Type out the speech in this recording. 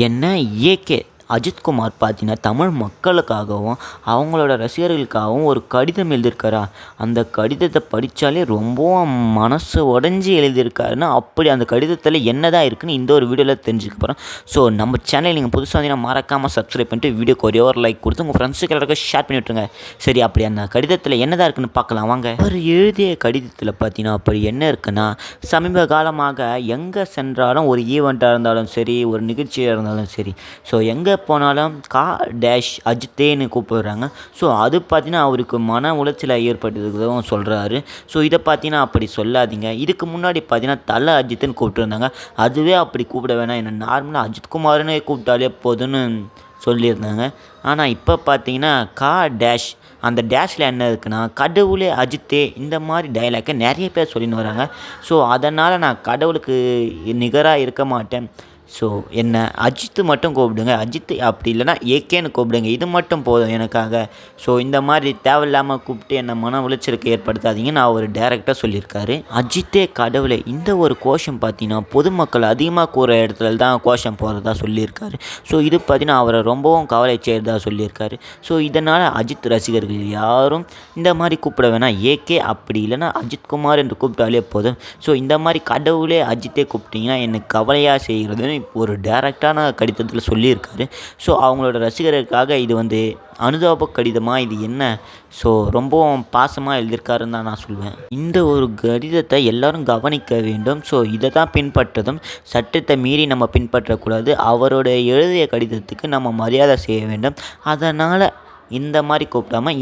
என்ன ஏகே அஜித்குமார் பார்த்தீங்கன்னா தமிழ் மக்களுக்காகவும் அவங்களோட ரசிகர்களுக்காகவும் ஒரு கடிதம் எழுதியிருக்காரா. அந்த கடிதத்தை படித்தாலே ரொம்பவும் மனசு உடஞ்சி எழுதியிருக்காருன்னா அப்படி அந்த கடிதத்தில் என்ன தான் இருக்குன்னு இந்த ஒரு வீடியோவில் தெரிஞ்சுக்க போகிறோம். ஸோ நம்ம சேனல் நீங்கள் புதுசாக வந்தீங்கன்னா மறக்காமல் சப்ஸ்கிரைப் பண்ணிட்டு வீடியோக்கு ஒரே ஒரு லைக் கொடுத்து உங்கள் ஃப்ரெண்ட்ஸுக்கு எல்லாருக்கும் ஷேர் பண்ணி விட்டுருங்க. சரி, அப்படி அந்த கடிதத்தில் என்ன தான் இருக்குன்னு பார்க்கலாம் வாங்க. அவர் எழுதிய கடிதத்தில் பார்த்தீங்கன்னா அப்படி என்ன இருக்குன்னா, சமீப காலமாக எங்கே சென்றாலும் ஒரு ஈவெண்ட்டாக இருந்தாலும் சரி, ஒரு நிகழ்ச்சியாக இருந்தாலும் சரி, ஸோ எங்கே போனாலும் டேஷ் அஜித்தேன்னு கூப்பிடுறாங்க. ஸோ அது பார்த்தீங்கன்னா அவருக்கு மன உளைச்சலை ஏற்பட்டதுக்கும் சொல்கிறாரு. ஸோ இதை பார்த்தீங்கன்னா அப்படி சொல்லாதீங்க. இதுக்கு முன்னாடி பார்த்தீங்கன்னா தலை அஜித்துன்னு கூப்பிட்டுருந்தாங்க. அதுவே அப்படி கூப்பிட வேணாம், என்ன நார்மலாக அஜித்குமார்னு கூப்பிட்டாலே போதுன்னு சொல்லியிருந்தாங்க. ஆனால் இப்போ பார்த்தீங்கன்னா டேஷ் அந்த டேஷில் என்ன இருக்குன்னா, கடவுளே அஜித்தே இந்த மாதிரி டைலாக்கை நிறைய பேர் சொல்லின்னு வராங்க. ஸோ அதனால் நான் கடவுளுக்கு நிகராக இருக்க மாட்டேன். ஸோ என்ன அஜித்து மட்டும் கூப்பிடுங்க, அஜித் அப்படி இல்லைனா ஏகேன்னு கூப்பிடுங்க, இது மட்டும் போதும் எனக்காக. ஸோ இந்த மாதிரி தேவையில்லாமல் கூப்பிட்டு என்னை மன உளைச்சலுக்கு ஏற்படுத்தாதீங்க நான் ஒரு டேரக்டாக சொல்லியிருக்காரு. அஜித்தே கடவுளே இந்த ஒரு கோஷம் பார்த்தீங்கன்னா பொதுமக்கள் அதிகமாக கூற இடத்துல தான் கோஷம் போகிறதா சொல்லியிருக்காரு. ஸோ இது பார்த்தீங்கன்னா அவரை ரொம்பவும் கவலை செய்கிறதா சொல்லியிருக்காரு. ஸோ இதனால் அஜித் ரசிகர்கள் யாரும் இந்த மாதிரி கூப்பிட வேணாம், ஏகே அப்படி இல்லைனா அஜித்குமார் என்று கூப்பிட்டாலே போதும். ஸோ இந்த மாதிரி கடவுளே அஜித்தே கூப்பிட்டிங்கன்னா எனக்கு கவலையாக செய்கிறதுன்னு ஒரு டைரக்டான கடிதத்தில் சொல்லியிருக்காரு. ஸோ அவங்களோட ரசிகர்களுக்காக இது அனுதாப கடிதமாக இது என்ன, ஸோ ரொம்பவும் பாசமாக எழுதியிருக்காருன்னு தான் நான் சொல்வேன். இந்த ஒரு கடிதத்தை எல்லோரும் கவனிக்க வேண்டும். ஸோ இதை தான் பின்பற்றதும், சட்டத்தை மீறி நம்ம பின்பற்றக்கூடாது. அவருடைய எழுதிய கடிதத்துக்கு நம்ம மரியாதை செய்ய வேண்டும். அதனால் இந்த மாதிரி கூப்பிடாமல்